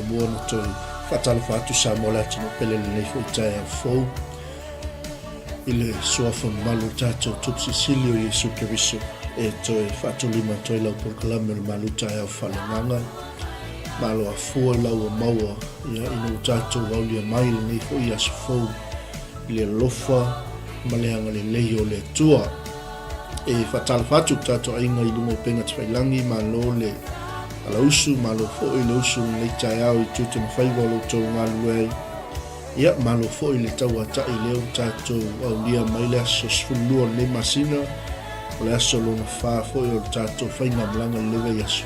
mo na toi fatalo fatu sa mola tino pele le foi taeao ile soafa Malū tatou 𝚟𝚑𝚙𝚢𝚘 Iesu Keriso e toi fatulima toi lau porkalame le Malū taeao faaleagaga malo afua lau maua ia ina tatou aulia mai le nei foi aso fou ile lofa maleanga le lei o le tua e fatalo fatu tatou ainga i lungo penga tfailangi malo le alausu malo fo ile usu le taeao i 𝚗𝚑𝚏𝚘 lo tau ngaluei ia malo fo ile tau ata ile o tatou aulia mai le aso sfulua le masina o le aso lo na fa fo i o tatou faina mlanga lewe yaso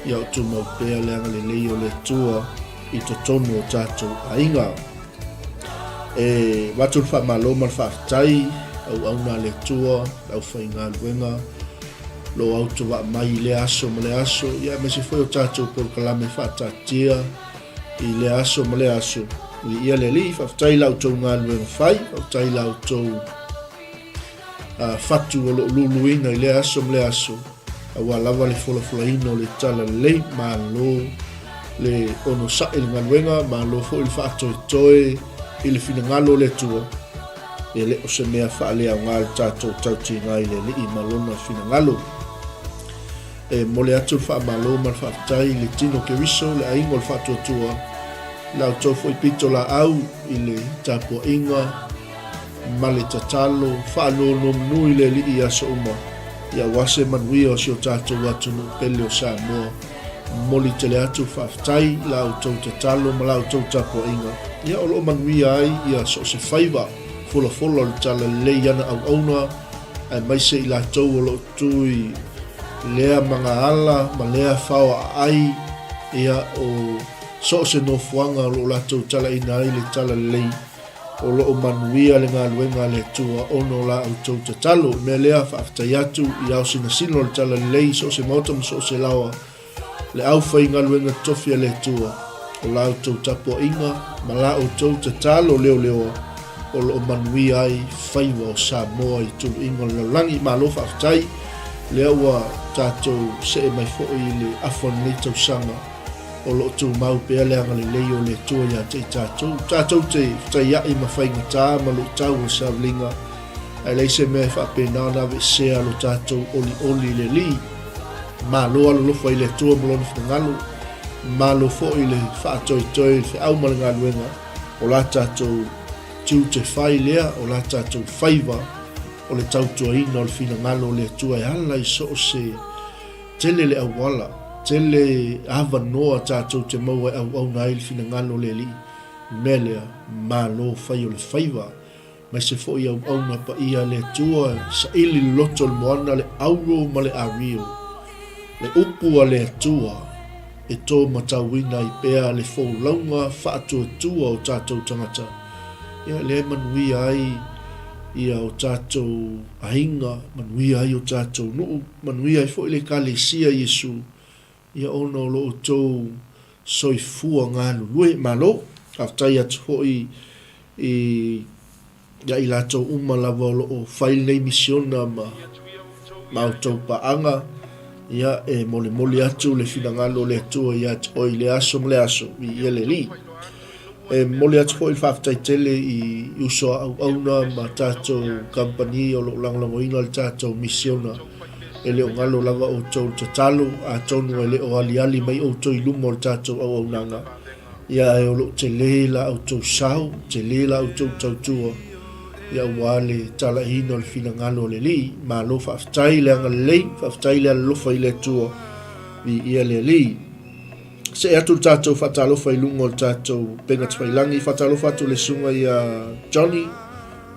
ia o tu mau pea leanga le lei o le tua i totonu o tatou ainga e watu fa malo mal fa tai au auna le tua au fainga luenga lo auto va mai le aso male aso ia me se foi o tatou por kalame fa tatia i le aso male aso ia le li fa tai la auto ngalu fai fa tai la auto fatu o luluina i le aso male aso awa lava le folaino le tala le malo le ono sa il ngaluenga malo fo il fatto toe il finangalo le tua e le o se mea faaleagaga tatou tautinga i le lii malona finangalo e mole atu faamalo ma le faafetai i le tino keriso le aiga o le faatuatua lautou foʻi pito laau i le tapuaʻiga ma le tatalo faanuanuamanu i le lii aso uma ia ua se manuia o sio tatou atu nuu pele o Samoa moli tele atu whaafitai la au tau te talo ma la au tau tapo inga. Ia o loo manuia ai ia so se whaiva fola le tala lei ana au auna ai maise i la tau o loo tui lea mga ala ma lea whaua ai ia o so se no fuanga o loo la tau tala ina ai le tala lei o loo manuia le ngā luenga le tua ono la au tau te talo me lea whaafitai atu i au sina sino le tala lei so se mautam so se lawa le au whai ngā luenga tofia le tua o la au tau tapo inga ma la au tau te talo leo o loo manuia ai whaiwa o Samoa i tulu inga le langi ma lo whaafitai lea ua tātou se e mai fo i le afon le tau sanga o lo tu mau pe le anga le leo le tu ya te tātou te ia i mawhainga tā ma lo tau o savlinga ai le se me fa pe na ve se lo tātou oli le li ma lo alo lo fai le tu mo lo ngalo ma lo fo i le fa toi fe au ma ngaluenga o la tātou tu te fai lea o la tātou faiva o le tau tua ina o le fina ngalo le tu ai ala i so se tele le awala tele ava noa tātou te maua au nai fina ngalo le li melea ma lo fai o le faiva mai se fo i au na pa ia le tua sa ili loto le moana le auro ma le ario le upu a le tua e tō matawina i pea le fo launga whaatua tua o tātou tangata ia le manuia ai ia o tātou ahinga manuia ai o tātou nuu manuia ai fo i le kalesia Yesu ia ono lo tō soifua ngā lulue malo aftai atu hoi ia i lato uma lava lo o whai nei misiona ma o tau paanga ia e mole atu le finangalo le atua ia oi le aso i ele li e mole atu hoi whaftai tele i uso auna ma tātou company o lo langlangoina le tātou misiona e leo ngalo lava o tau te talo a tonu e leo ali mai o tau iluma o le tātou au nanga ia e o lo te leila o tau sau te leila o tau tautua ia wale tala hino le fina ngalo le li ma lo whaftai le anga lei whaftai le alofa i le tua i ia le li se atu tātou whatalofa i lunga o le tātou penga tawailangi whatalofa atu le sunga ia Johnny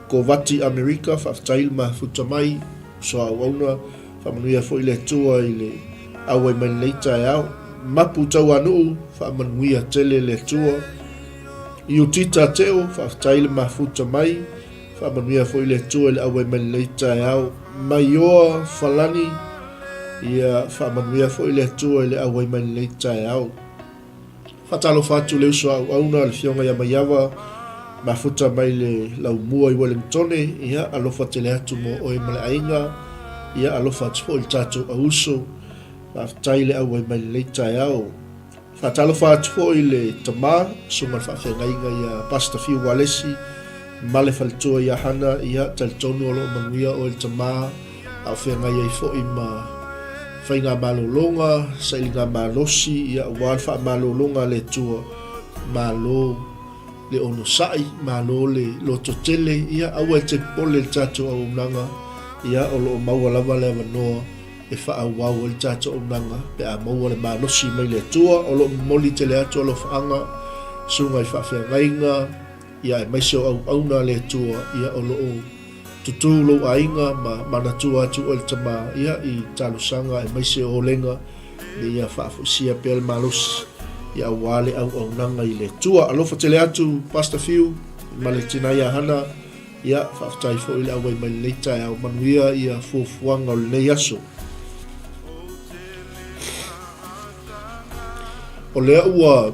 ko vati Amerika whaftai ma futa mai so au auna whamanuia fo i le tua i le awe mai le taeao mapu tau anu whamanuia tele le tua i utita teo whaftai le mafuta mai whamanuia fo i le tua i le awe mai le taeao mai oa whalani ia whamanuia fo i le tua i le awe mai le taeao whatalo whatu le uso au auna le fionga ia mai awa mafuta mai le lau mua i Wellington ia alofa tele atu mo oe male ainga ia alofa tfo il tatou auso whaftai le au mai le taeao whatalo whatfo i le tama suma whawhengainga ia pasta fiu walesi male faltua ia hana ia taltonu o lo manguia o il tama au whengai i fo i ma whainga malolonga sailinga malosi ia wal wha malolonga le tua malo le ono sai malo le loto tele ia awa te pole le tatou au nanga ia o lo maua lava le avanoa e whaawau o le tatou nanga pe a maua le malosi mai le tua o lo moli tele atu o lo whaanga sunga i whawhengainga ia e maisio au auna le tua ia o lo tutu lo ainga ma manatua atu o le tama ia i talusanga e maisio o lenga ia whaafusia pe le malosi ia wale au nanga i le tua alofa tele atu pasta fiu ma le tinaya hana ia whaftai fo i le awai mai le taeao manuia ia fuafuanga o le nei aso o lea ua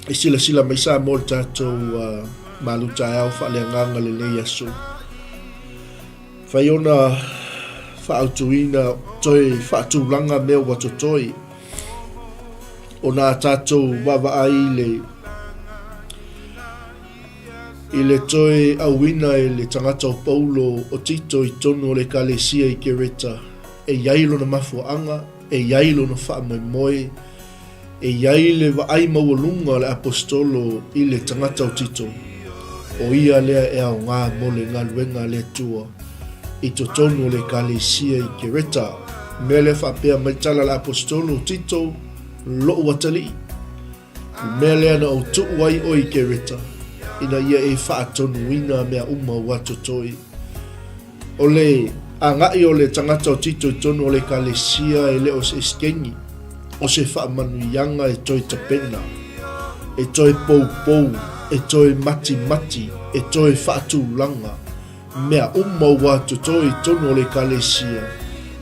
i sila mai sa mo le tātou Malū taeao faaleagaga le nei aso fai ona whaautuina toi whaatulaga mea ua totoi o nā tātou wawaai i le toi auina e le tangata o Paulo o tito i tonu o le kalesia i kereta e iailo na mafuanga e iailo na whaamoemoe e iaile waai maualunga le apostolo i le tangata o tito o ia lea e au ngā mole ngā luenga le tua i to tonu o le kalesia i kereta mele whapea maitala le apostolo tito lo watali mea lea na o tuu ai oi ke reta ina ia e whaatonu ina mea watotoi o le angai o le tangata o tito tonu o le kalesia e le o se skengi o se whaamanuianga e toi tapena e toi pou e toi mati e toi whaatulanga mea watotoi tonu o le kalesia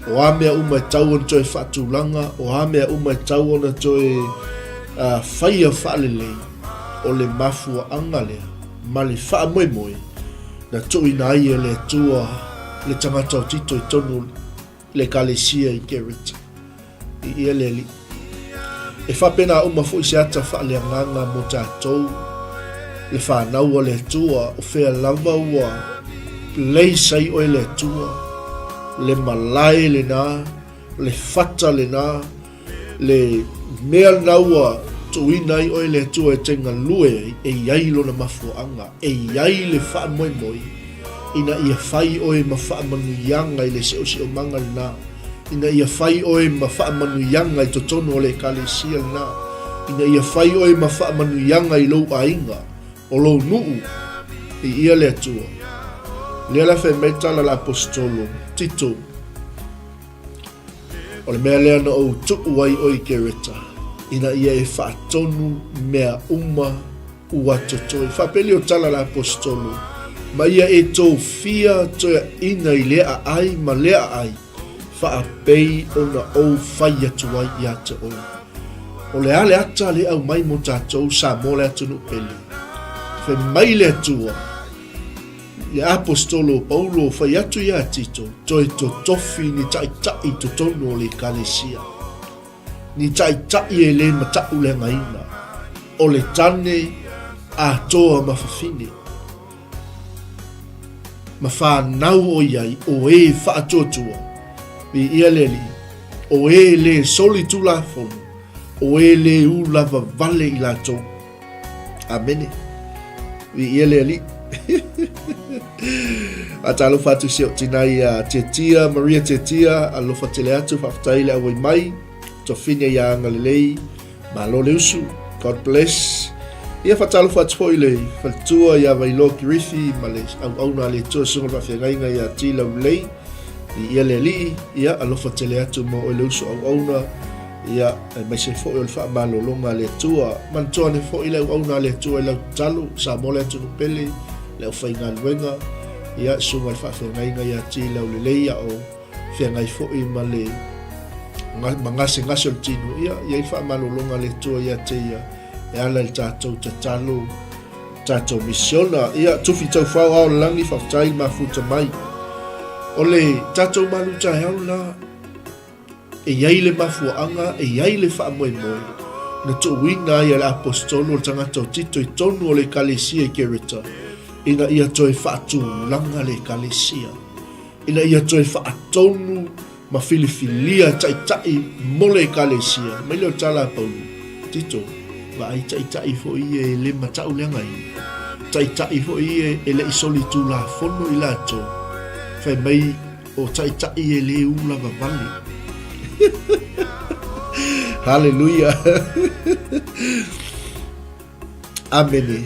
o a mea e tau ona toi whaatulanga o a mea e tau ona toi whaia whaalelei o le mafua anga lea ma le whaamoemoe na tui na ia le tua le tangata o tito tonu le kalesia i kerita i ia le li e whapena fu i se ata whaaleagaga mo tātou le whanau o le tua o whea lava ua lei sai o le tua le malai le nā le whata le nā le mea naua tuinai o le tua e tenga lue e iai lona mafuanga e iai le whaamoemoe ina ia whai oe ma whaamanuianga i le se o manga nā ina ia whai oe ma whaamanuianga i totono o le kalesia nā ina ia whai oe ma whaamanuianga i lou ainga o lou nuu i ia le atua lea la whametala la apostolo Tito o le mea lea na o tuu ai oi ke reta ina ia e whaatonu mea watotoi whapeli o tala la apostolo ma ia e tō fia toia ina i lea ai ma lea ai whaapei o na o whai atu ai i ata oi o le ale ata le au mai mo tātou sa mo le atu no peli whe mai le atua le apostolo Paulo whai atu i a Tito toi to tofi ni tai to tono o le kalesia ni tai e le matau le ngaina o le tane a toa mawhawhine ma whanau o iai o e whaatotua i ia leli o e le soli tu la fonu o e le u lava vale i la tau amene i ia leli a talo fatu sio tinai a Tetia Maria Tetia a lofa tele atu whaftai le awai mai to fine ya ngalelei malo leusu God bless ia fatalo fatu foi le fatua ya vailo kirifi male au na le to sunga fa fenga ya tila ulei ia le li ia alofa tele atu mo o leusu au na ia mai se foi o fa malo longa le tua man tone foi le au na le tua le talo sa mole tu pele le fainga luenga ia sunga fa fenga ya tila ulei ya o fenga foi male mangase ngasol tino ia fa malo longa le tua ya tia e ala il tātou tātou misiona ia tufi tau whau au langi whaftai mafuta mai o le tātou Malū taeao la e iai le mafuaanga e iai le whaamoemoe na tuuina ia le apostolo o tangata o tito i tonu o le kalesia i kereta ina ia toi whaatulanga le kalesia ina ia toi whaatonu ma filifilia tai mo le kalesia mai leo tala Paulo Tito va ai tai fo i le matau le ngai tai fo i le isoli tu la fono i lato fai mai o tai e le ula va vale haleluya amene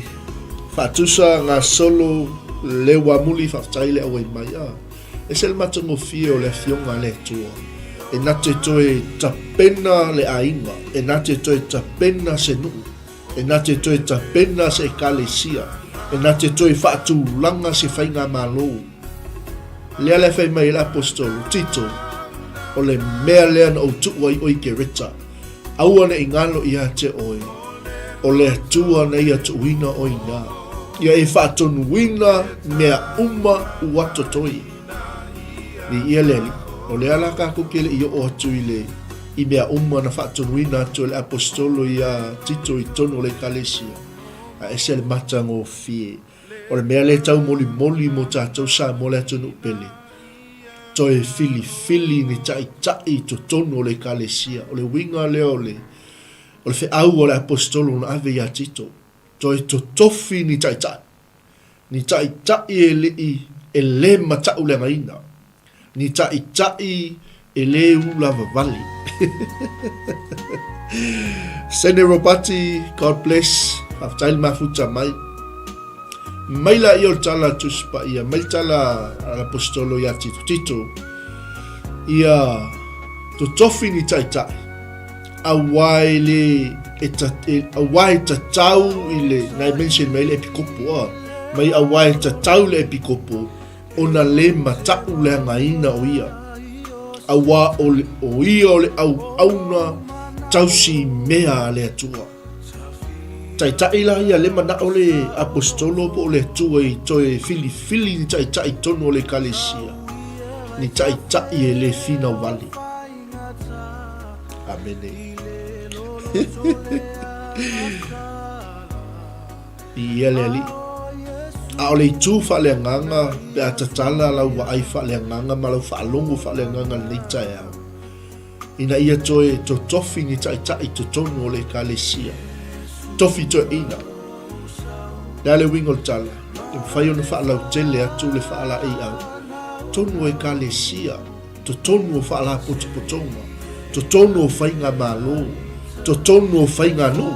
fatusa nga solo le wamuli faftai le awai mai es el matango fio le fionga le tua e nate toe tapena le ainga e nate toe tapena se nuu e nate toe tapena se kalesia e nate toe whaatulanga se whainga Malū lea le whai mai la apostolo Tito o le mea lea na o tua i oi ke reta aua na ingalo i te oi o le atua na ia tuina oi nga ia e whaatonuina mea watotoi ni ia leli o le ala ka kukele i o atu i mea na whaatonuina atu le apostolo ia Tito i tono le kalesia a ese le matango fie o le mea le tau moli mo tātou sa mo le atunu pele toe fili ni tai to tono le kalesia o le winga leo le o le wheau o le apostolo na ave ia Tito toe to tofi ni tai e le matau le ngaina ni tai e le lava vali. Sene Robati, God bless. Aftail mafuta mai. Maila io tala tuspa ia, mail tala apostolo ia tito. Ia to tofi ni tai. Awai le awai tau ile na mention mai le pikopo mai awai tau le pikopo ona le matau le ngaina o ia awa o ia le au na tausi mea le atua tai la ia le mana o le apostolo po le tua i toe fili ni tai tono le kalesia ni tai e le fina wali. Amen. Ia le a o le tu faaleagaga pe a tatala lau waai faaleagaga ma lau faalongo faaleagaga lenei taeao ina ia toe totofi ni taʻitaʻi totonu o le ekalesia tofi toeina lea le uiga o le tala e mafai ona faalautele atu le faalaʻiʻau tonu o ekalesia totonu o faalapotopotoga totonu o faiga Malū totonu o faiga nuu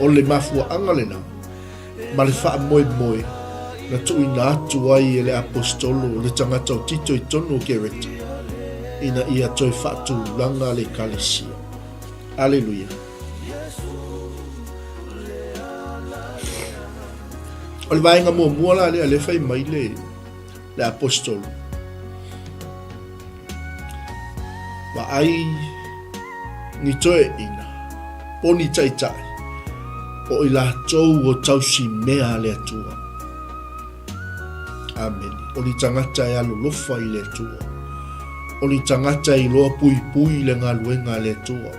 o le mafuaaga lena ma le faamoemoe na tuuina atu ai e le apostolo le tagata o tito i tonu o kereta ina ia toe faatulaga le ekalesia. Aleluia. O le vaega muamua la lea le fai mai le apostolo vaai ni toe ina poni taʻitaʻi o i latou o tausi mea le atua. Amen. O ni tagata e alolofa i le atua o ni tagata i loa puipui le galuega le atua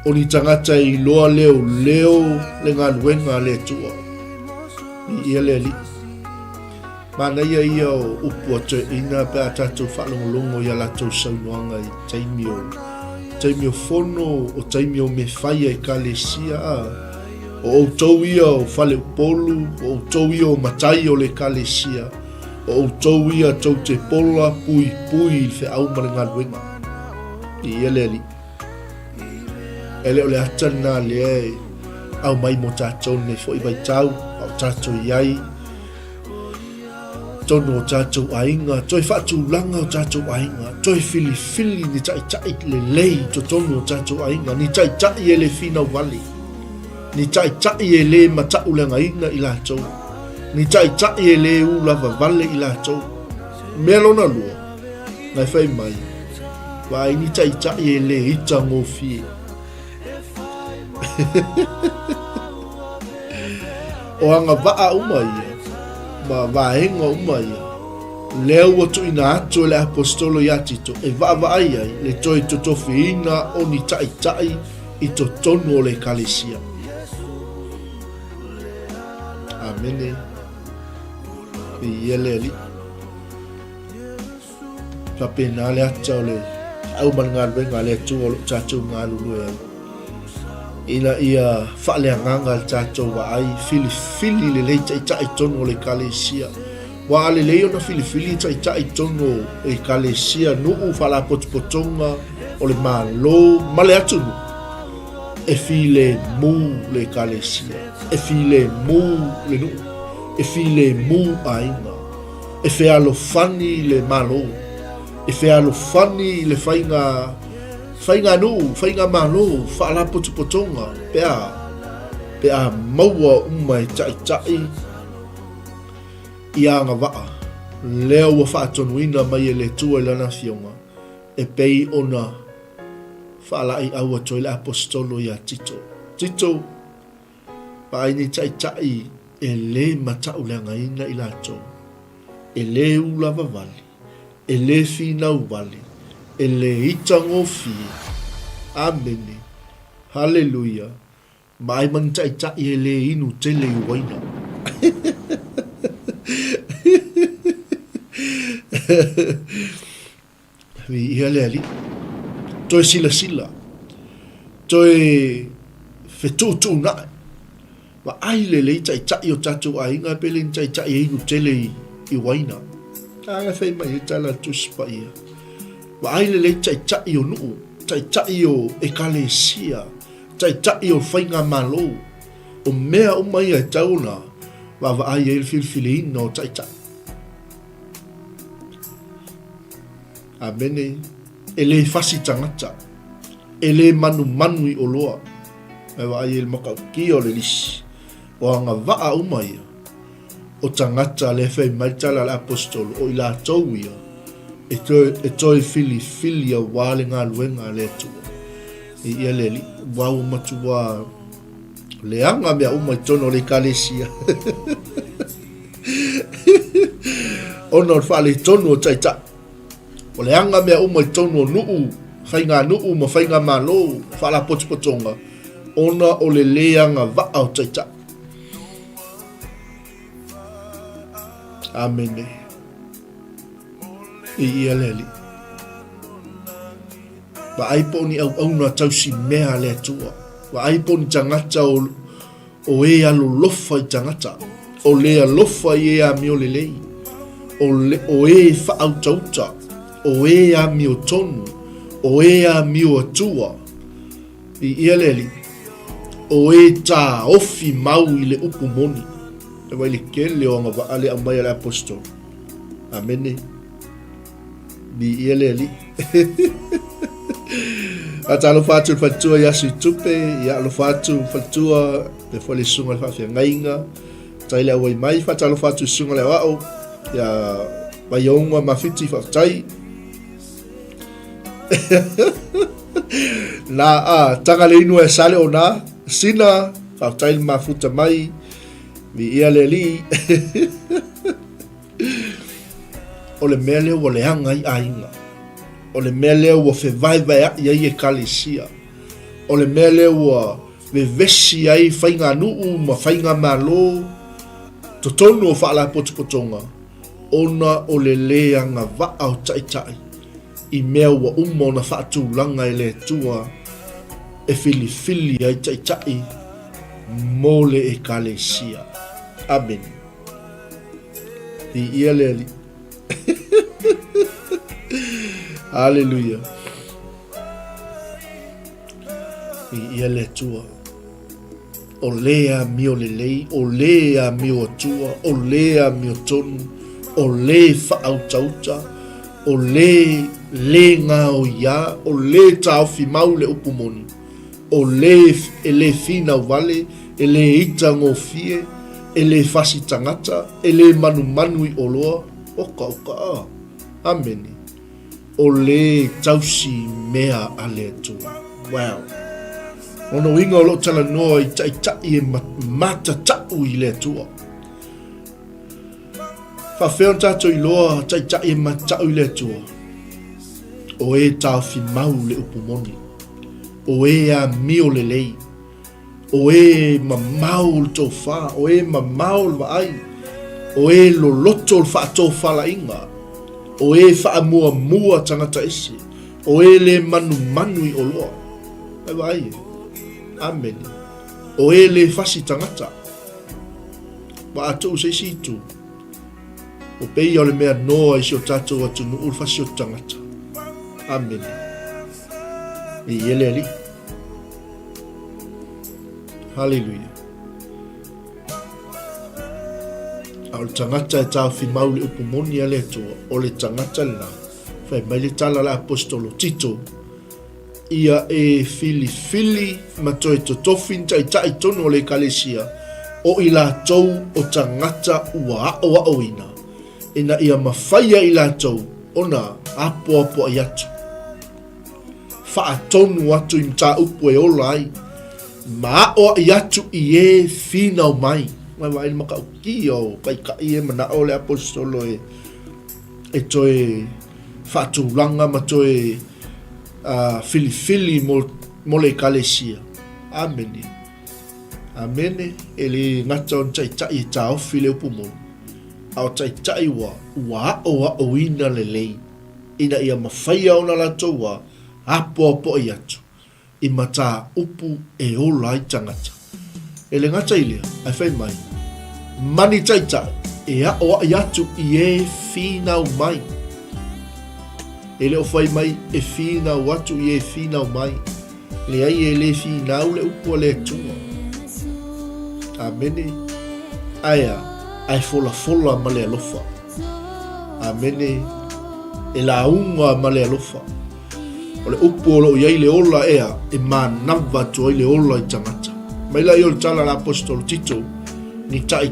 o ni tagata i loa leoleo le galuega le atua ia le alii manaia ia o upu atoeina pe a tatou faalogologo ia latou saunoaga i taimi o fono o taimi o me fai a ekalesia o outou ia o fale upolu o outou ia o matai o le ekalesia o outou ia tou te pola pui i feʻau ma le galuega ia le alii e le o le atana lea e au mai mo tatou nei foʻi vaitau ao tatou iai tono o tatou aiga toe faatulaga o tatou aiga toe filifili ni taʻitaʻi lelei totonu o tatou aiga ni taʻitaʻi e le finau vali ni taʻitaʻi e lē mataʻu le againa i latou ni taʻitaʻi e lē ulava vale i latou mea lona lua nai fai mai vaai ni taʻitaʻi e lē itagofie o agava'a uma ia ma vaega uma ia lea ua tuuina atu e le apostolo iā tito e va'ava'ai ai le toe totofiina o ni taʻitaʻi i totonu o le ekalesia. Amene. Ia le alii faapena le ata o le au ma le galuega le atua o loo tatou galulu e au ina ia faaleagaga le tatou vaai filifili lelei taʻitaʻi tonu o le ekalesia ua alelei ona filifili taʻitaʻi tonu o le ekalesia nuu faalapotopotoga o le Malū ma le atu nuu e filemu le ekalesia e filemu le nuu e filemu aiga e fealofani le Malū e fealofani le faiga nuu faiga Malū faalapotopotoga pea maua uma e taʻitaʻi i agava'a lea ua faatonuina mai e le tua i lana fioga e pei ona faalaʻiʻau atu i le apostolo iā tito paai ni taʻitaʻi e lē mataʻu le againa i latou e lē ulava vale e lē finau vale e lē itagofie. Amene. Haleluia. Ma ai man taʻitaʻi e lē inu tele i uaina ia le alii toe silasila toe fetuutuunaʻe ma ai lelei taʻitaʻi o tatou aiga pe leni taʻitaʻi e inu tele i uaina Anga fai mai tala tuspa ia. Wa ai le chai o nu, chai o ekalesia, chai o fainga Malū. O mea o mai ai tauna, wa ai e filfili no chai. Amene, ele fasi tangata, ele manu i oloa. Wa ai el makauki o le lisi, o anga waa o mai. O tangata le fai mai tala le apostol o ila tauia. E toi fili a wale ngā luenga le tua. I ia le li, wau matua le anga mea umai tono le kalesia. Ono wha le tono o taita. O le anga mea umai tono nuu, whainga nuu ma whainga Malū, wha la potipotonga. Ona o le leanga waa o taita. Amene. I ia leli. Wa aipo ni au na tausi mea le tua. Wa aipo ni tangata o e alo lofa i tangata. O le alofa i e a mio lelei. O e fa au tauta. O e a mio tonu. O e a mio atua. I ia leli. O e ta ofi mau i le upu moni. E wai le kele o anga wa ale amai ale apostol. Amene. Bi ia leli. Ata alo fatu fatua yasu tupe, ya alo fatu fatua pe fole sunga fa fia ngainga. Tai le wai mai fata alo fatu sunga le wao. Ya bayonga mafiti fa tai. Na tanga le inu e sale ona sina fa tai mafuta mai. Bi ia leli. O le mele o le anga i ainga. O le mele o fe vai ia i e kalesia. O le mele o ve vesi ai whainga nuu ma whainga Malū. To tonu o whaala potipotonga. Ona o le leanga waa o tai. I mea ua umo na whaatulanga i le tua. E fili ai tai. Mole e kalesia. Amen. I ia leli. Hallelujah. I ia le tua. O lea mio lelei, o lea mio atua, o lea mio tonu, o le whaau tauta, o le ngā o ia, o le tauwhi mau le upumoni, o le fina wale, e le ita ngō fie, e le fasi tangata, e le manu i oloa, oka. Ameni. O le tausi mea ale tu. Wow. Ono inga o lo tala noa i tai e mata tau i le tua. Fa feon tato i loa tai e mata tau i le tua. O e tau fi mau le upumoni. O e a mio le lei. O e ma mau le tofa. O e ma mau le vaai. O e lo loto le fa tofa la inga. O e wha mua tangata ese. O e le manu i oloa. E vai. Amen. O e le fasi tangata. Wa atu se situ. O pei o le mea noa isi o tatou atu nuu fasi o tangata. Amen. I ele ali. Hallelujah. Au tangata e tau fi maule upumoni ale tua. O le tangata lina. Fai mai le tala la apostolo Tito. Ia e fili matoe to tofin tai tono le kalesia. O ila tou o tangata ua o ina. Ina ia mawhaia ila tou. Ona apo ayatu. Faa tonu atu im ta upu e olai. Ma o ayatu i e fina o mai. Mai wai maka uki o pai ka i e mana o le apostolo e toe whaatulanga ma toe fili mo le kalesia. Amene. Amene. Ele ngata on tai e ta ofi le upumon. Au tai wa o ina le lei. Ina ia mawhaia ona la toua apo i atu. I mata upu e ola i tangata. Ele ngata ilia, ai whai mai. Mani tai ea o atu i e finau mai. Ele o fai mai e finau atu i e finau mai. Le ai e le finau le upo le tua. Amene. Aia, ai fola ma le alofa. Amene. E la unga ma le alofa. O le upo lo iai le ola ea e manava tua i le ola i tangata. Mai la i o le tala la apostolo Tito. Ni tai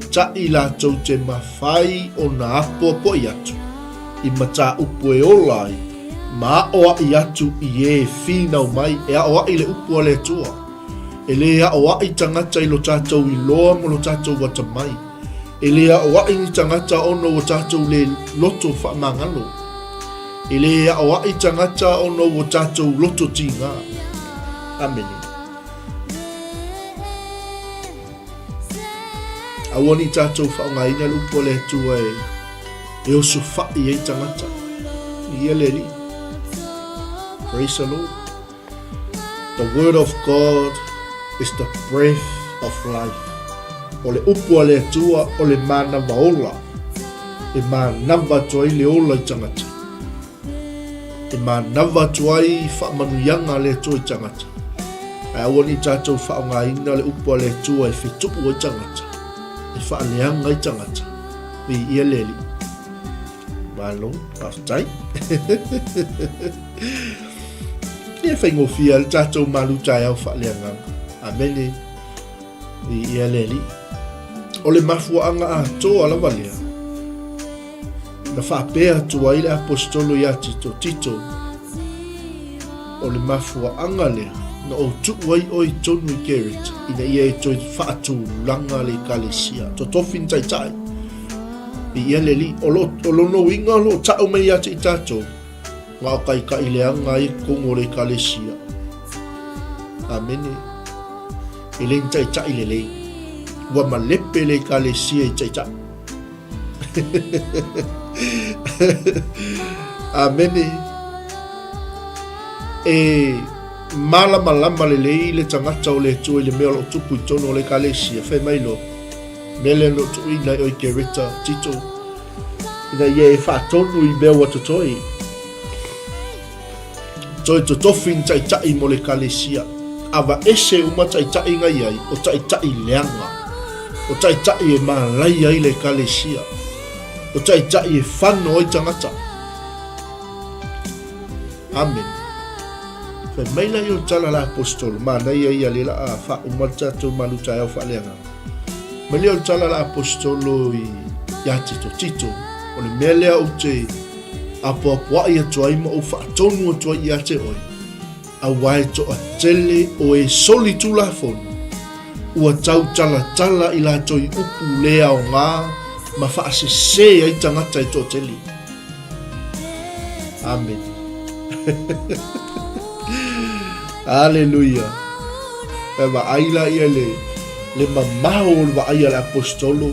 la tau te mawhai o na apo po i atu. I mata upo e ola i. Ma oa i atu i e finau mai. E a oa i le upo a le tua. E le a oa i tangata i lo tātou i loa mo lo tātou wata mai. E le a oa i tangata ono o tātou le loto whamangalo. E le a oa i tangata ono o tātou loto tinga. Amene. Awani tātou whaongaina lupo le tua e osu whai e tangata. I eleli. Praise the Lord. The word of God is the breath of life. O le upo le tua o le mana vaola. E manava tua i le ola i tangata. E manava tua i whamanuyanga le tua i tangata. Awani tātou whaongaina le upo le tua e whitupu i tangata. E whaaleanga i tangata. I ia leli. Malū, aftai. Ia whaingofia le tātou Malū taeao whaaleanga. Amene. I ia leli. O le mafuanga a toa la walea. Na whapea tua i le apostolo i Tito. O le mafuanga lea. Na o tuwai o i tonu i keret. Ina ia e toi whaatu langa le kalesia. To tofin tai. I ia leli. O lono inga lo tau mai i tātou. Ngā o kai ka i leanga i kongo le kalesia. Amene. I len tai le lei. Wa malepe le kalesia i tai. Amene. E malama le lei le tangata o le tua i le mea lo tupu i tono o le kalesia. Whai mai lo. Mele lo tu ina o i kereta Tito. Ina ia e whaatonu i mea watotoi. Toi to tofin tai mo le kalesia. Awa ese uma tai ngai ai. O tai leanga. O tai e malai ai le kalesia. O tai e whano i tangata. Amen. Whai maila i o tala la apostolo. Mana ia le la a wha umata tō Malū taeao whaaleanga. Mele o tala la apostolo i Tito. O le mea lea o te apoapoa i atua ima o whaatonu atua i ate oi. A wae to a tele o e soli tu la fonu. Ua tau tala i la toi upu lea o ngā ma whaasese ai tangata i tō tele. Amen. Alleluia. E wa aila ia le mamao o le wa aia le apostolo.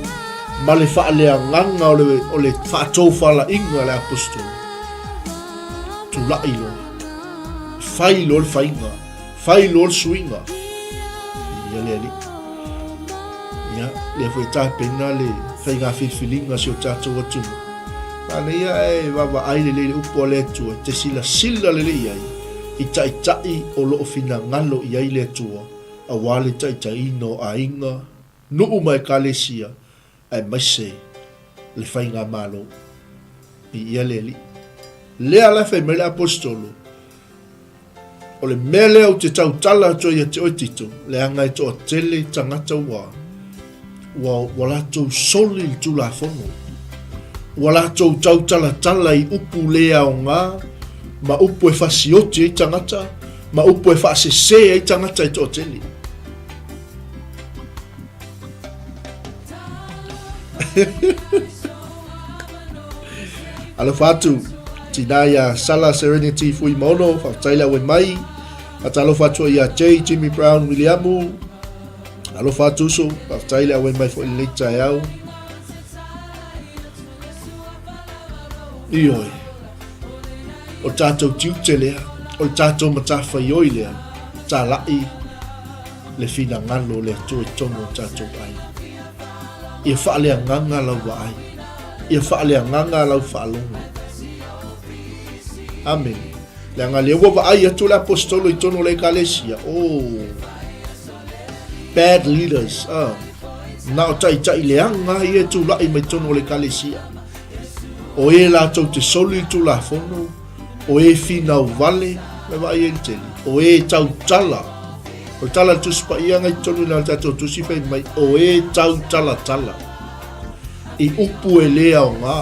Ma le whaaleanganga o le whaatou whala inga le apostolo. Tu lai lo. Whai lo le whainga. Whai lo le suinga. Ia le. Ia, le fwe tā pena le whainga whilwhilinga si o tātou atunu. Ana ia e wawa aile le upo le tua. Te sila le iai. I tai o loo fina ngalo i ai le tua. A wale tai no a inga. Nuu mai kalesia. Ai maise le whainga malo. I ia le. Lea la whai mele apostolo. O le mele au te tau tala to ia te oitito. Le angai to a tele tangata ua. Wala tau soli il tu la fono. Wala tau tala i upu lea o ngā. Ma upu e whasioti i tangata. Ma upu e whaasese i tangata i to a tele. Alo fatu. Tina ia Sala Serenity fui mono. Whakataila we mai. Ata alo fatu ia J. Jimmy Brown Williamu. Alo fatu so. Whakataila we mai fo i lei taeao. Ioi. O tātou tiute lea. O tātou matawha i oi lea. Tā lai. Le fina ngalo le tō i tono tātou ai. ia faaleagaga lau vaai ia faaleagaga lau faalongo amen le agalia ua vaai atu le apostolo i tonu o le ekalesia bad leaders na o tai leanga ia tulaʻi mai tonu o le ekalesia o e latou te soli tulafono o e finau vale me vaai e teli o e tautala o tala tusi paia ngai tonu na tatou tusi fai mai o e tautala i upu e lea o ngā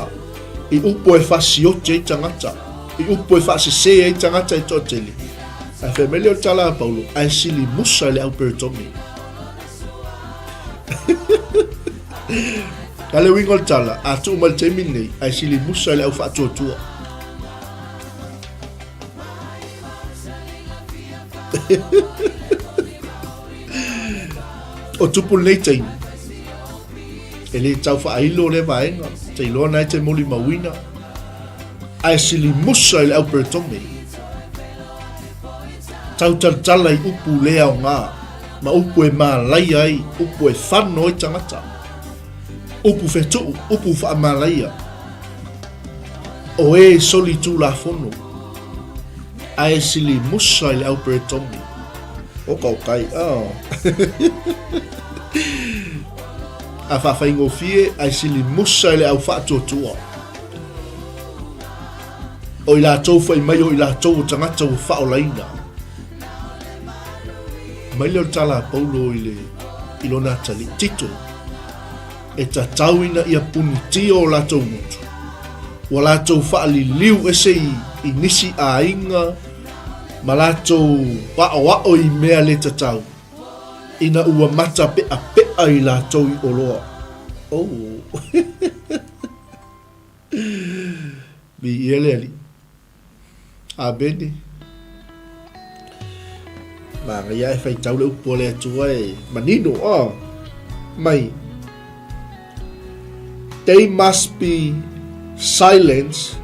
i upu e fasiote i tangata i upu e fasesea i tangata i toteli a whemele o tala a Paulo ai sili musa le au peritomi kale wingo tala a tu mal temine ai sili musa le au fatuatua o tupu nei teini e le tau whaailo le vaenga te iloa nai te moli mawina ai sili musa i le au peritomi tau tala i upu lea o ngā ma upu e mālaia ai upu e whano i tangata upu whetuu upu whaamalaia o e soli tū la fono ai sili musa i le au peritomi o kaukai a whawhaingo fie ai sili musa i le au whaatuatua o i la tau whai mai o i la tau tangata o whaolaina mai leo tala Paulo i le ilona tali tito e ta tauina ia puniti o la tau mutu wa la tau whaali liu ese i nisi a inga ma la tau wao i mea le ta tau ina ua mata pea i la tau i oloa bi iele ali a bene ma ia e fai tau le upo le atua e manino mai they must be silenced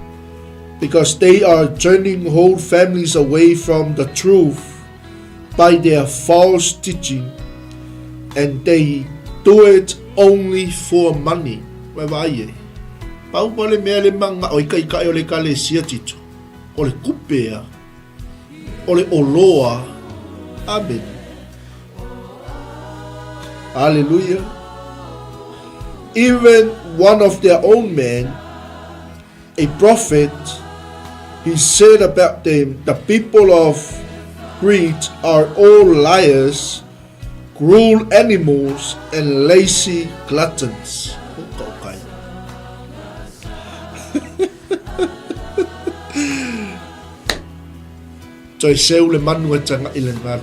because they are turning whole families away from the truth by their false teaching and they do it only for money vai pau pole mea le manga o ika o le kalesia tito o le kupea o le oloa amen hallelujah even one of their own men a prophet he said about them the people of Crete are all liars cruel animals and lazy gluttons toi seu le manu e tanga i le ngā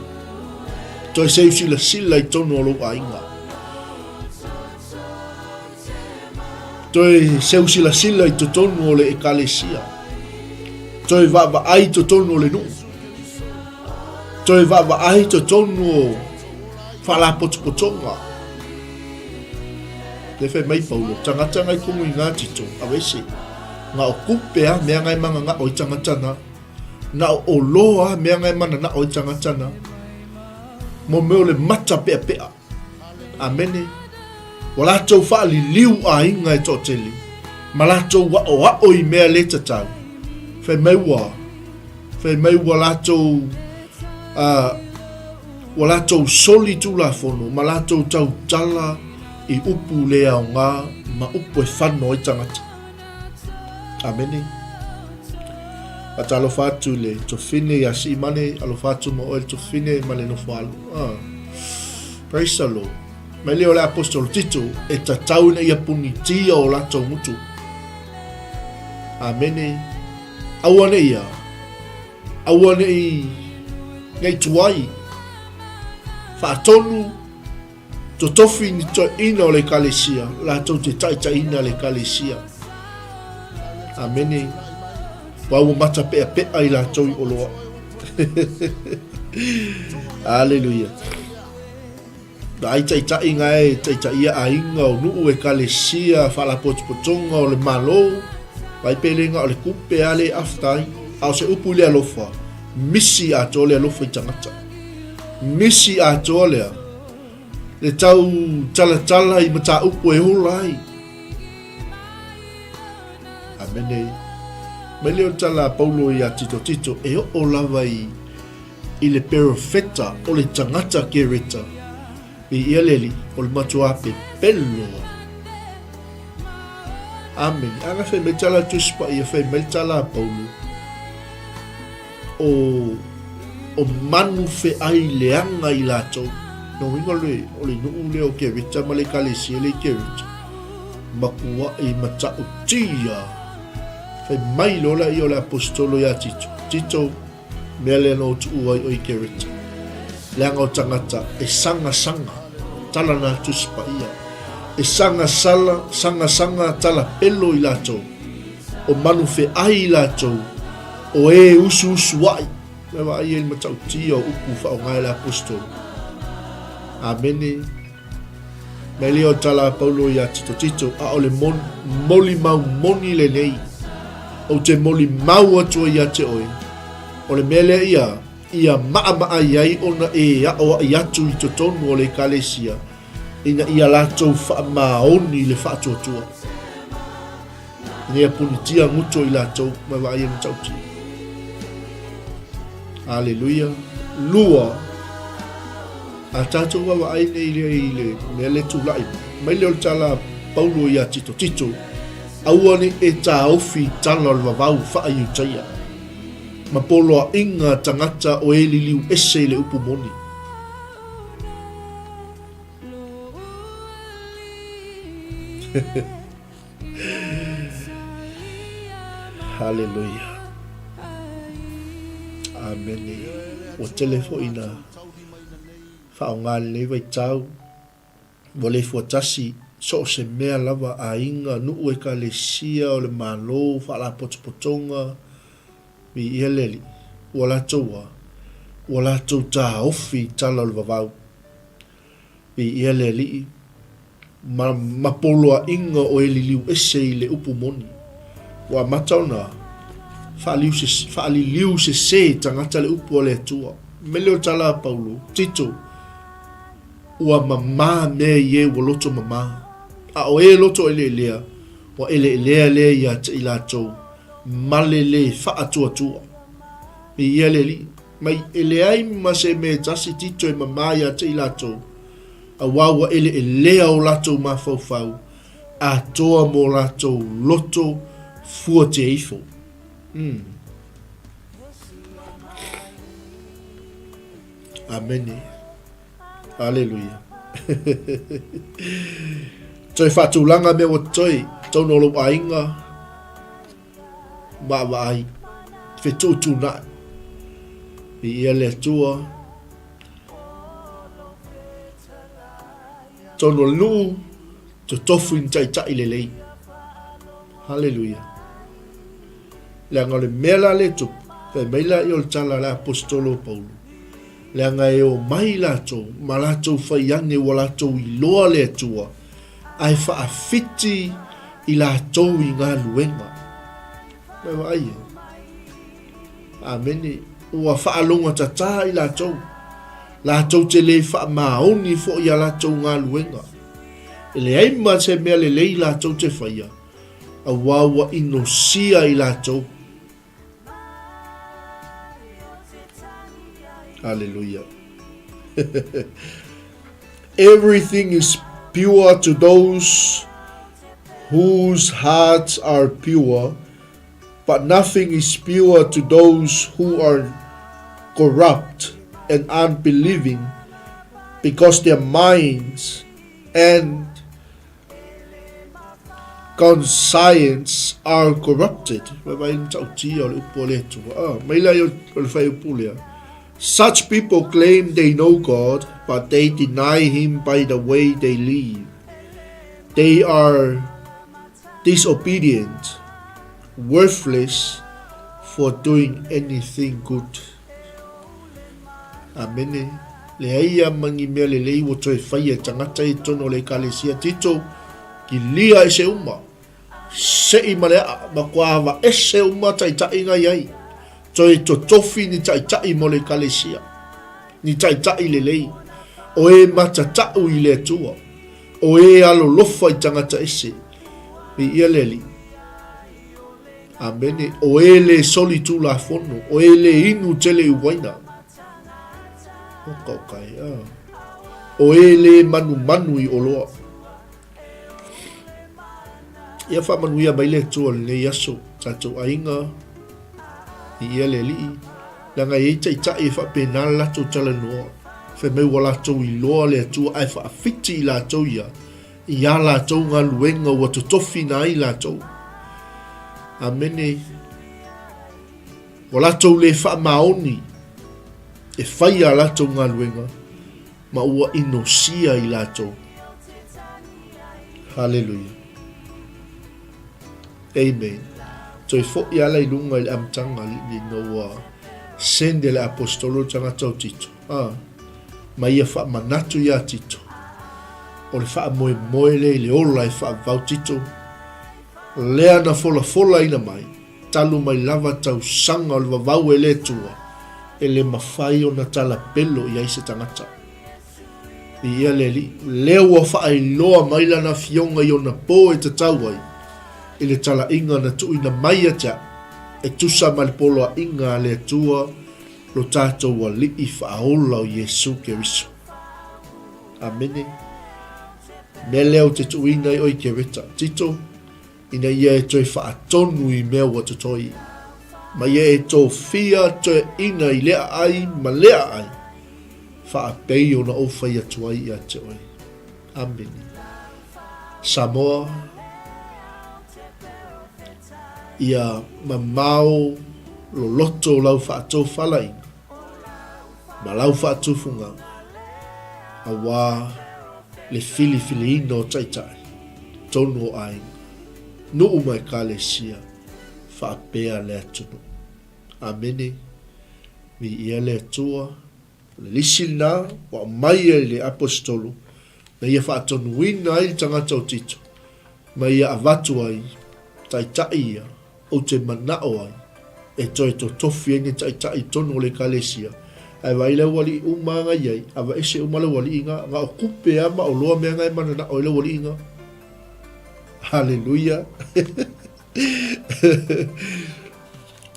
toi seu sila i tonu o lo ainga toi seu sila i tonu o le ekalesia toi va ai tonu o le nu toi va ai tonu o fala potopotonga le fe mai Paulo tanga i kumu i ngā tito awese ngā o kupea mea ngai manga ngā o i tanga na o loa mea ngai mana na o i tanga mo meo le mata pea amene wala tau whaali liu a inga e tōteli ma la tau wa i mea le tatau fai mai wala tau soli tu la fono ma la tau tala i upu lea o ngā ma upu e whano i tangata amene ata alo fatu le tofine ya si mane alo fatu mo el tofine male no falo praise the Lord mai leo le apostol Tito e tatau na ia punitia o la tau mutu amene awane i ngai tuai whaatonu to tofi ni to ina o le kalesia la tau te taita ina le kalesia amene wau mata pea i la tau i oloa hallelujah ai taita inga e taita ia a inga o nuu e kalesia whala potopotonga o le Malū vai pelenga o le kupe ale aftai au se upu le alofa misi a tole alofa i tangata misi a tole le tau tala I mata upo e holai. Amene. Mele o tala Paulo ia tito e o lava I le perofeta o le tangata ke reta. I ia leli o le matua pe pelo. Amen. Anga fe me tala tuspa ia fe me tala Paulo. O manu fe ai leanga I lato. No wingo o le nuu le o ke reta ma le kalesi le ke reta. Makua I mata o tia. Fe mai lola I o le apostolo ia Tito. Mele no tu uai o I ke reta. Leanga o tangata e sanga. Tala na tuspa ia. E sanga tala pelo I lato. O manu fe ai I lato. O e usu wai. Mewa ai e matau tia o upu fa o ngai la apostolo. Amene. Mele o tala Paulo ia Tito. A o le moli mau moni le nei. O te moli mau atua ia te oi. O le mele ia maa iai ona e a o I atu I totonu o le kalesia. Ina ia latou wha maoni le wha atua. Ina punitia nguto I latou mai wa ia matauti. Aleluia. Lua. A tatou wa aine I le mele tu lai. Mai leo tala Paulo ia Tito. Aua ni e ta ofi tala le vavau wha a iutaia. Ma polo a inga tangata o e liliu ese le upu moni. Hallelujah. Amen. O telefo ina whaonga le vai tau. Wale fua tasi so se mea lava a inga nuu e ka le sia o le Malū whala potopotonga. Mi ia leli. Wala tau ta ofi tala le vavau. Mi ia leli. Ma poloa inga o e liliu ese I le upu moni. Wa matauna whaaliliu se tangata le upu o le atua. Mele o tala Paulo. Tito. Ua mama mea ie wa loto mama. A o e loto ele lea. Wa ele lea lea ia te ilatou. Malele whaatua. Mi ia leli. Mai ele ai ma se me tasi Tito e mama ia te ilatou. A wawa ele lea o latou ma fau. A toa mo latou loto fua te ifo. Amene. Aleluia. Toi whatulanga me o toi. Tau nolo ainga. Ma ai. Whetutu na. I ia le tua. Tau nolo nuu. To tofu in tai le lei. Hallelujah. Leanga le mela le tupu. Fai maila I o le tala la apostolo Paulo. Leanga e o mai lato. Ma lato fai ane wa lato I loa le atua. Ai wha a fiti I lato I ngā luenga. Mai wa aia. Amene. Ua wha alonga tata I lato. Lato te le wha maoni fo I a lato ngā luenga. Ele ai ma se mea le lei lato te whaia. A wawa inosia I lato. Hallelujah. Everything is pure to those whose hearts are pure, but nothing is pure to those who are corrupt and unbelieving, because their minds and conscience are corrupted. Such people claim they know God, but they deny Him by the way they live. They are disobedient, worthless for doing anything good. Amen. Le aia mangi mea le lei wo toi whaia tangata I tono le kalesia Tito ki lia e se uma. Se I malea ma kua hawa e se uma tai inga iai. Toi to tofi ni tai mo le kalesia. Ni tai le lei. o e matata'u i le atua, o e alo lofa i tangata ese, i ia le li. Amene, o e le soli tu la fono, o e le inu tele i waina. O kaukai, o e le manu i oloa. Ia wha manuia mai le tua le yaso, tatou ainga, i ia le li. Langa e tai e wha penala lato tala noa. Whe meu wa lato i loa le tua ai wha fiti i lato ia. I a lato ngā luenga wa totofi na i lato. Amene, wa lato le wha maoni, e whai a lato ngā luenga, ma ua inosia i lato. Hallelujah. Amen. Toi fo i ala i lunga i amtanga li noa sende le apostolo tanga tau tito. Ma ia wha manatu ia tito. O le wha moe le ola i wha vau tito. Lea na fola ina mai. Talu mai lava tau sanga o le vavau e le tua. E le mawhai o na tala pelo i aise tangata. I ia le li. Leo wa wha ai loa mai lana fionga i o na po e te tauai. I le tala inga na tu ina mai atia. E tusa malipolo a inga le tua. Lo tātou wa li i whaola o Yesu Keriso. Amene. Me leo te tu ina i oi kereta. Tito. Ina ia e toi whaatonu i mea wa tutoi. Ma ia e tō fia toi ina i lea ai, ma lea ai. Whaapei o na ofai atuai i ate oi. Amene. Samoa. Ia mamao lo loto lau whaatou whalai. Ma lau whaatou funga. Awa le fili ino taitai. Tono ai. Nuu mai kalesia. Whaapea le atunu. Amene. Mi ia le atua. Le lisina. Wa mai le apostolo. Na ia whaatonu ina i tangata o tito. Ma ia avatu ai. Taitai ia. O te manao ai. E toi to tofi enge taitai tono le kalesia. Ai vai le wali umanga iai. Ava ese umale wali inga. Nga o kupe ama o loa mea ngai mana na o le wali inga. Hallelujah.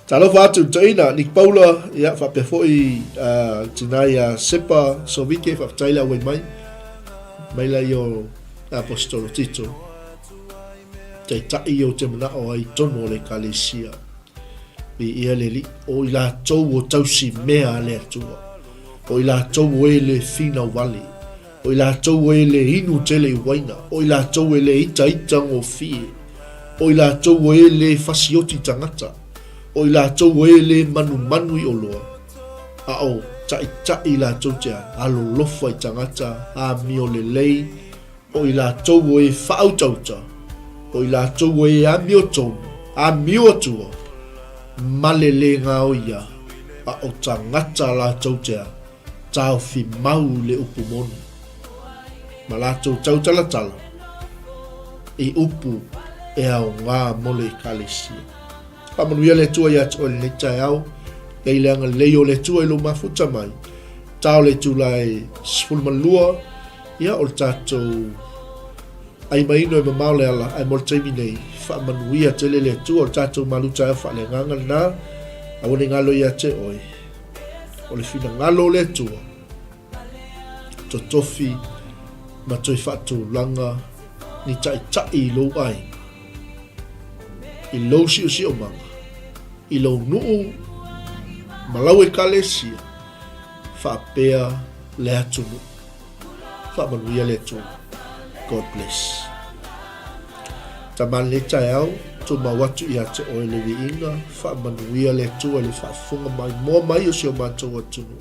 Talo fatu taina Nik Paula ya fa pefoi tinai sepa sovike fa taila we mai la yo apostolo Tito. Tai o te mana o ai tono le kalesia. I ia le li o ila tau o tausi mea le atua. O ila tau e le fina wale. O ila tau e le inu tele i waina. O ila tau e le ita o fie. O ila tau e le fasioti tangata. O ila tau e le manu i oloa. A o tai la tau tea alo lofa i tangata a mio le lei. O ila tau e whautauta. O ila tau e a mio tonu. A mio atua. Malele ngā oia. A o tangata la tau tea. Tau fi mau le upu monu. Ma la tau tala. I upu e au ngā mole kalesia. Pamanuia le tua ia o le taeao. Kei leanga leo le tua ilo mafuta mai. Tau le tulai sfulmalua. Ia o le tātou ai maino e mamau le ala. Ai mol teimi nei. Whamanuia te le tua o le tātou Malū taeao faaleagaga nā. Awane ngalo ia te oi. O le fina ngalo le tua. Totofi. Ma toi whatu langa. Ni tai i lo ai. I lo si o manga. I lo nuu. Malau e kalesia. Whaapea le atunu. Whamanuia le tunu. God bless. Taman le taeao. Tu mawatu i ate o le viinga. Whamanuia le tua le whaafunga mai. Mua mai o si o mātou atunu.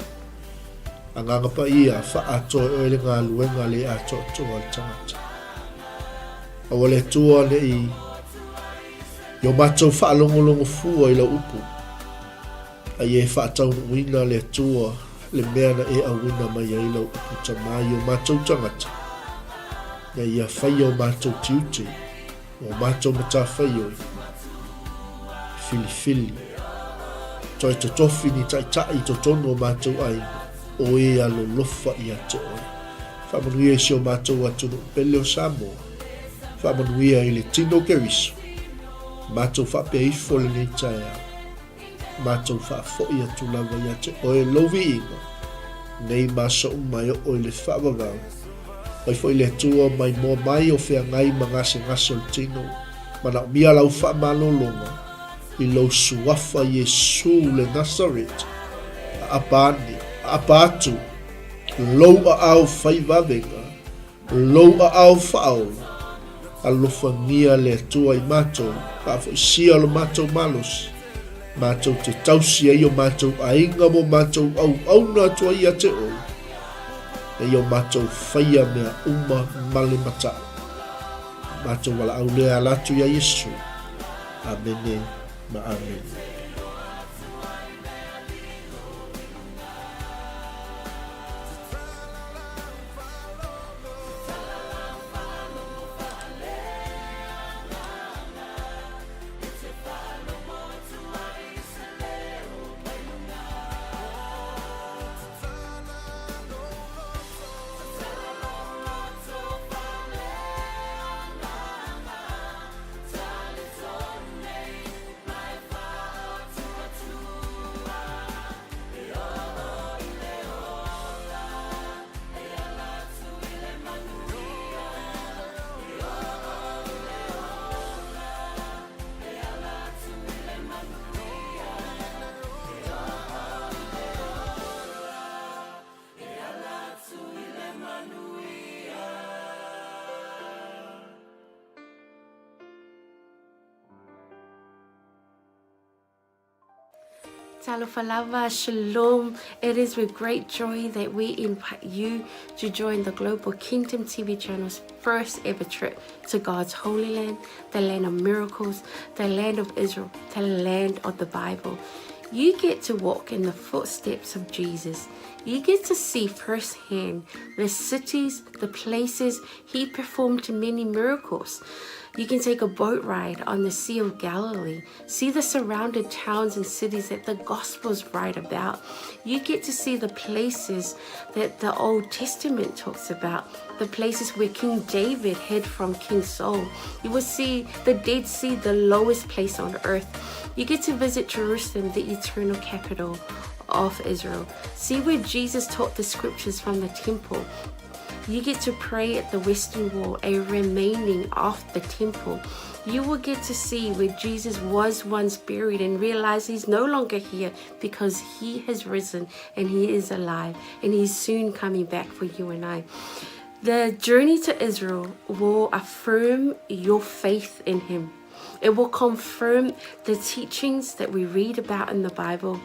Anganga pa ia whaatoe o le ngā luenga le ato tua tangata. Awa le tua le i. Yo mātou whaalongolongo fua i la upu. Ai e whaatau wina le tua le mea na e awina mai ai la upu tamai o mātou tangata. Ia ia whai o mātou tiuti. O mātou mata whai oi. Fili. Toi to tofi ni tai to tono o mātou ai. O e alo lofa i ate oi. Whamanuia si o mātou atunu pele o Samoa. Whamanuia i le tino keriso. Mātou whapea ifo le nei taeao. Mātou whaafoi atu lava ia te oe lovi inga. Nei maso mai o le whaavavau. Oi foi le atua mai mo mai o whea ngai mangase ngaso le tino. Mana mia lau whaamalolonga. I lau suafa Yesu le Nazaret. Apani, apatu. Lou a au whai wavenga. Lou a au whao. Alofangia le atua i mātou. Pafo isia lo mātou malos. Mātou te tausia i o mātou ainga mo mātou au na atua i a te oi. E i o mātou whaia mea uma male mata. Mātou wala au lea alatu i a Yesu. Amene ma amen. Alofa Shalom. It is with great joy that we invite you to join the Global Kingdom TV channel's first ever trip to God's Holy Land, the land of miracles, the land of Israel, the land of the Bible. You get to walk in the footsteps of Jesus. You get to see firsthand the cities, the places he performed many miracles. You can take a boat ride on the Sea of Galilee, see the surrounded towns and cities that the Gospels write about. You get to see the places that the Old Testament talks about, the places where King David hid from King Saul. You will see the Dead Sea, the lowest place on earth. You get to visit Jerusalem, the eternal capital of Israel. See where Jesus taught the scriptures from the temple. You get to pray at the Western Wall, a remaining of the temple. You will get to see where Jesus was once buried and realize he's no longer here because he has risen and he is alive and he's soon coming back for you and I. The journey to Israel will affirm your faith in him. It will confirm the teachings that we read about in the Bible.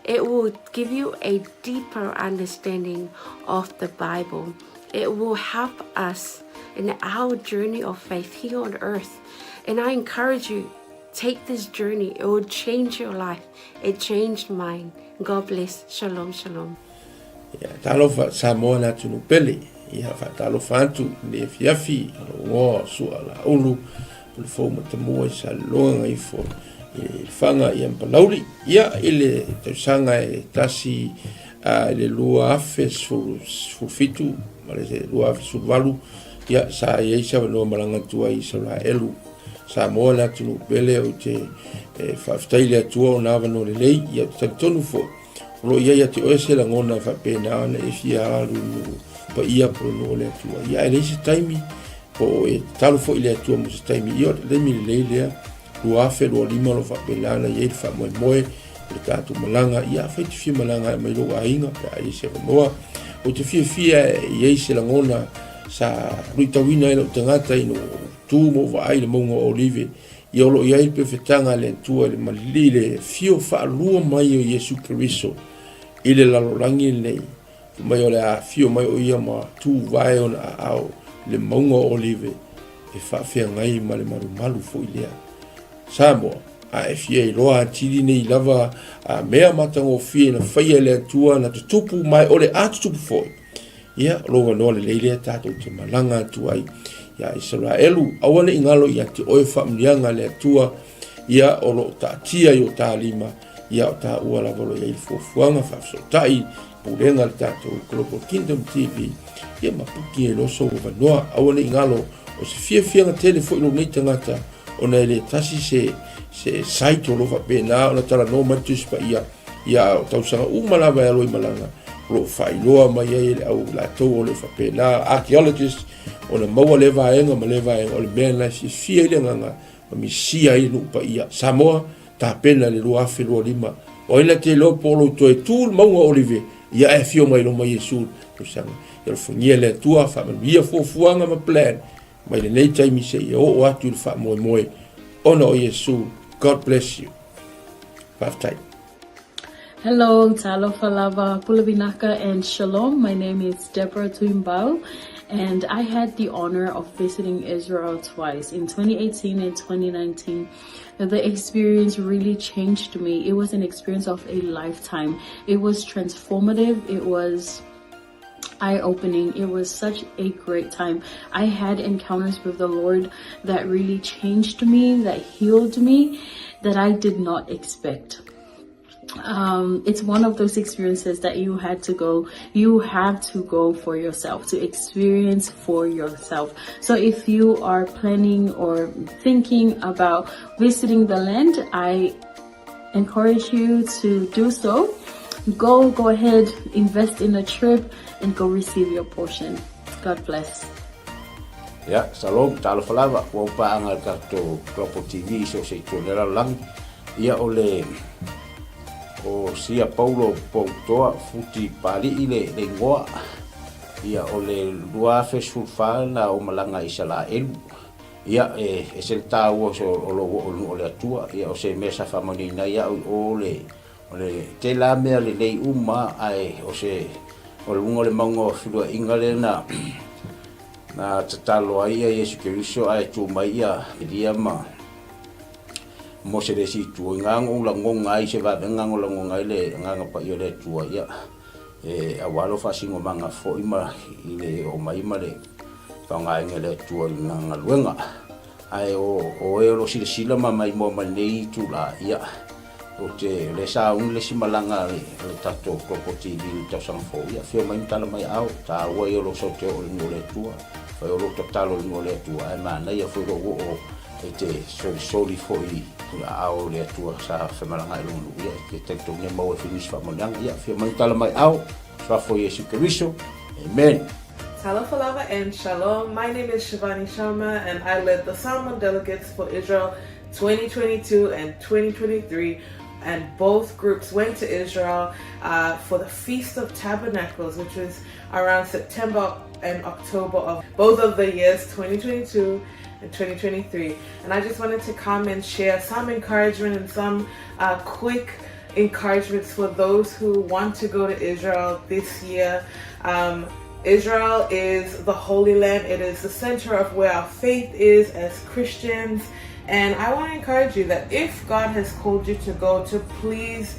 It will give you a deeper understanding of the Bible. It will help us in our journey of faith here on earth. And I encourage you, take this journey. It will change your life. It changed mine. God bless. Shalom, shalom. Talofa Samoa na tunu pele. Ia fa talofa antu le fiafi ngo suala ulu le fo matamua sa longa ifo e fanga ia palauri ia ile te sanga e tasi le lua afe su fitu male se lua afe su valu ia sa ia sa no malanga tua i 𝚟𝚒𝚍𝚎 Samoa na tunu pele o te faafetaile atua ona avano lelei ia tatonu fo lo ia te oese la ngona fa pena na e fia alu pa ia po no le atua ia ele se taimi po e talo fo ile atua mo se taimi ia le mi lelea lua afe lo lima lo fa pena na ia fa moe le tatu malanga ia fa te fia malanga mai lo ainga ia se moa o te fia ia se la ngona sa ruitawina ilo tangata ino tu mo vai le mongo olive ia lo ia pe fetanga le tua le malile fio fa lua mai o Yesu Kristo ile la lolangi nei mai o le fio mai o ia ma tu vai on ao le mongo olive e fa fia ngai male malu fo ile Samoa a fia loa tili nei lava a mea matango fia na faia le tua na tupu mai o le atupu fo ia lo no le leile tato te malanga tu ai ia 𝚟𝚒𝚘 awane ingalo ia te oe famlianga le tua ia o lo tatia yo talima ia o ta ua la volo ia fuanga fa so tai pulenga le tātou Global Kingdom TV ia mapuki e loso o vanua awane ingalo o se fiafianga tele fo ilo nei tangata ona ele tasi se site o lova pena ona tala no matus pa ia o tausanga umalawa e aloi malanga lo whailoa mai ele au latou o le whapena archaeologist ona maua le vaenga ma le vaenga o le mea na si fia ile nganga ma misia ile nupa ia Samoa ta pena le lua afe lua lima o ina te lo polo to e tūl maunga olive ia e fio mai lo mai Yesu o sanga ia fungia le tua fa ma ia fuanga ma plan mai le nei taimi se ia o atu le fa moe ona o Yesu. God bless you. Five time. Hello, 𝚟𝚑𝚙𝚢𝚑𝚝, Pulabinaka, and Shalom. My name is 𝗵𝗚𝗠𝗵𝗚𝗡𝗏𝗡, and I had the honor of visiting Israel twice, in 2018 and 2019. The experience really changed me. It was an experience of a lifetime. It was transformative. It was eye-opening. It was such a great time. I had encounters with the Lord that really changed me, that healed me, that I did not expect. It's one of those experiences that you have to go for yourself, to experience for yourself. So if you are planning or thinking about visiting the land, I encourage you to do so. Go ahead, invest in a trip and go receive your portion. God bless. Ya, salom, 𝚟𝚑𝚙𝚢𝚑𝚝, wa paanga kato Global TV so se tolera lang. Ia ole o sia Paulo Poutoa futi pali ile le ngoa. Ia ole lua fesulfa na o malanga Israel. Ia e sel tawo so ole atua. Ia o se mesa famani na ia ole te la mea le lei uma ai o se o lungo le mango fidua ingale na tatalo ai Yesu Keriso ai tu mai ia dia ma mo se le si tu ngango la ngonga ai se va ngango la ngonga ile nganga pa yo le tu ia e awalo fa singo manga fo ima ile o mai male fa ngai ngele tu nganga luenga ai o e lo sila mai mo mai tu la ia o te le sa un le simalanga le tato Global TV ta sang fo ia fio mai tala mai au ta wa yo lo so te o le tua fa yo lo totalo le tua ai mana ia fo o te soli fo i au le tua sa fe malanga lu ia te tento ne mo finish fa monang ia fio mai tala mai au fa fo Yesu Keriso. Amen. 𝚟𝚑𝚙𝚢𝚑𝚝 and Shalom. My name is Shivani Sharma and I led the Salmon Delegates for Israel 2022 and 2023. And both groups went to Israel for the Feast of Tabernacles, which was around September and October of both of the years 2022 and 2023. And I just wanted to come and share some encouragement and some quick encouragements for those who want to go to Israel this year. Israel is the Holy Land. It is the center of where our faith is as Christians. And I want to encourage you that if God has called you to go, to please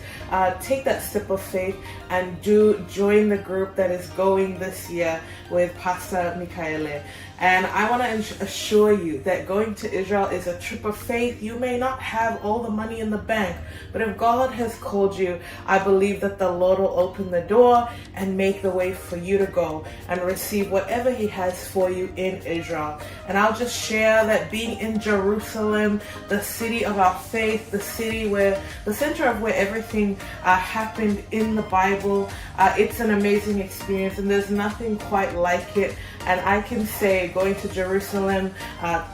take that step of faith and join the group that is going this year with Pastor Mikaele. And I want to assure you that going to Israel is a trip of faith. You may not have all the money in the bank, but if God has called you, I believe that the Lord will open the door and make the way for you to go and receive whatever He has for you in Israel. And I'll just share that being in Jerusalem, the city of our faith, the city where the center of where everything happened in the Bible, it's an amazing experience, and there's nothing quite like it. And I can say going to Jerusalem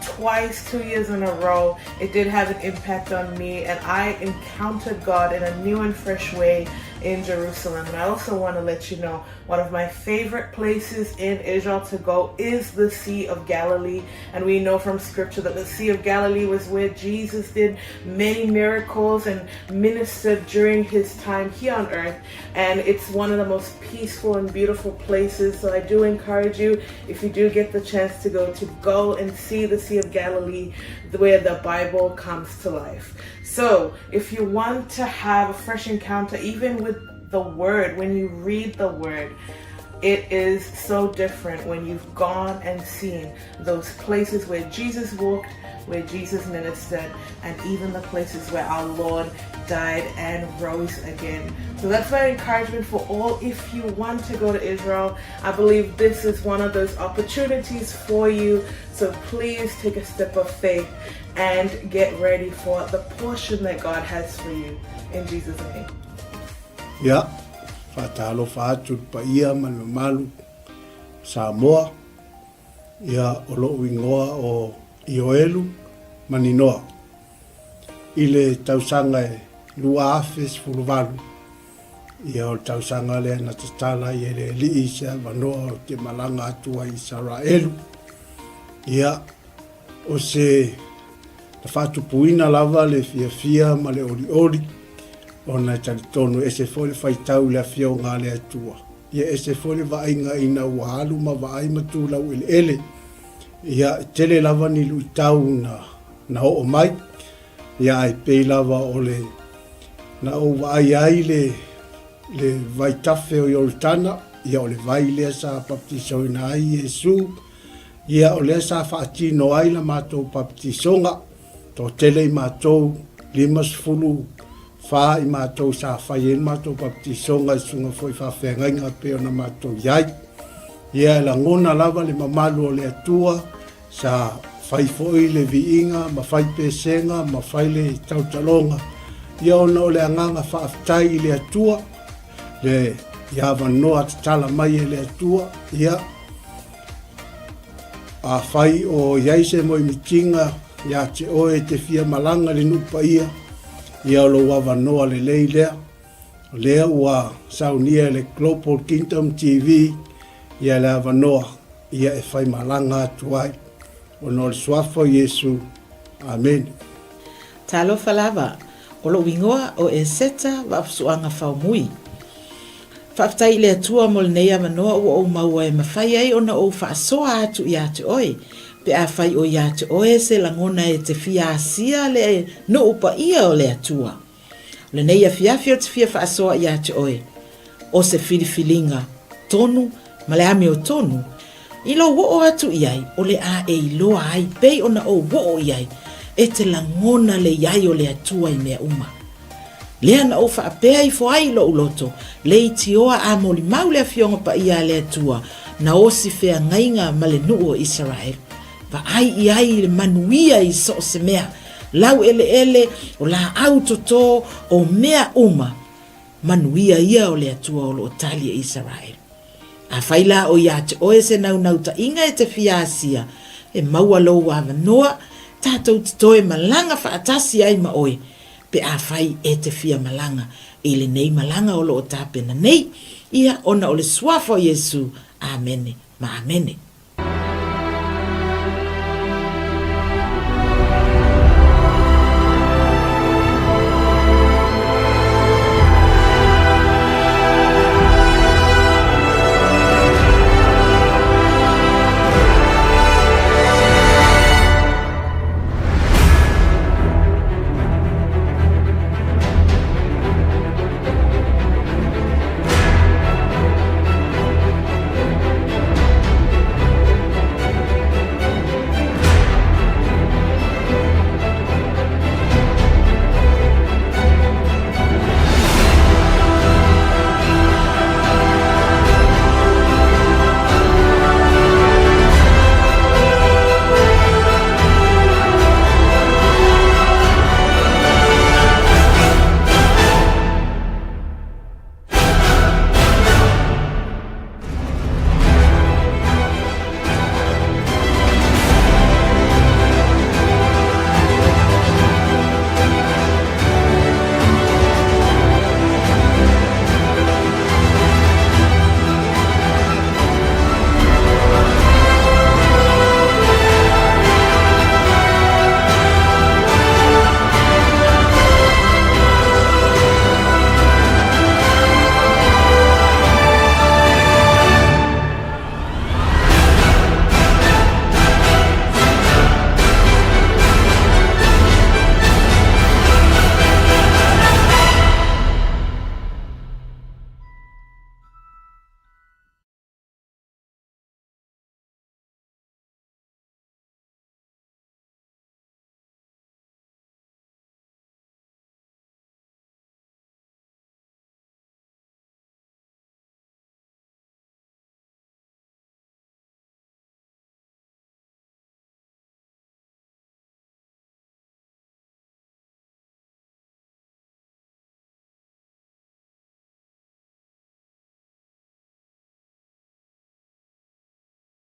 twice, 2 years in a row, it did have an impact on me, and I encountered God in a new and fresh way in Jerusalem. And I also want to let you know, one of my favorite places in Israel to go is the Sea of Galilee. And we know from scripture that the Sea of Galilee was where Jesus did many miracles and ministered during His time here on earth. And it's one of the most peaceful and beautiful places. So I do encourage you, if you do get the chance to go and see the Sea of Galilee, where the Bible comes to life. So if you want to have a fresh encounter, even with the Word, when you read the Word, It is so different when you've gone and seen those places where Jesus walked, where Jesus ministered, and even the places where our Lord died and rose again. So that's my encouragement for all. If you want to go to Israel, I believe this is one of those opportunities for you. So please take a step of faith and get ready for the portion that God has for you. In Jesus' name. Yeah. Fatalo fatu pa ia Malū Samoa ia o lo wingoa o ioelu maninoa ile tausanga e lua afes fuluvalu ia o tausanga le na tatala ia le liisa vanoa o te malanga atua Israelu ia o se ta fatu puina lava le fia ma le oli ona talitonu ese fole faitau le afio ngā le atua. Ia ese fole vainga ina uahalu ma vai matulau ele. Ia tele lava ni luitau na o mai. Ia ai pei lava o le na o vai ai le vai tafe o Yortana. Ia o le vai lea sa baptiso ina ai Yesu. Ia o lea sa faatino ai la mātou baptisonga. To tele i mātou 5 fa i mātou sa whai en mātou baptisonga i sunga foi whawhengainga pe ona mātou iai. Ia la ngona lava le mamalu o le atua sa whai foi le viinga, ma whai pesenga, ma whai le tautalonga. Ia ona o le anganga whaaftai i le atua, le iawa noa tatala mai e le atua, ia a whai o iaise mo i mitinga, ia te oe te fia malanga le nupa ia, ia lo wawa noa le leilea, lea ua saunia le Global Kingdom TV, ia le awa noa, ia e whai malanga atuai, o no le suafo Yesu, Amen. Talo falava, o lo wingoa o e seta wa apsuanga whaumui. Whaftai le atua mo le neia manoa o maua e mawhai ai ona o whaasoa atu i atu oe, pe a whai o ia te oe se langona e te fia asia le no upa ia o le atua. Le neia fiafio te fia whaasoa ia te oe. O se filifilinga tonu, ma le ame o tonu. I lo wo atu iai, o le a e iloa ai, pei ona o wo iai, e te langona le iai o le atua i mea uma. Lea na o whaapea i foai lo uloto, le i tioa a moli mau le fionga pa ia le atua, na o si fea ngainga ma le nuu o Israel. Va ai i ai le manuia i so se mea, lau ele o la autoto o mea uma, manuia ia o le atua o lo talia Israel. A whaila o ia te oe se nau ta inga e te fiasia, e maua lo wa noa, tātou te toe malanga whaatasi ai ma oe, pe a whai e te fia malanga, e le nei malanga o lo o tāpena nei, ia ona o le suafo Yesu, amene, ma amene.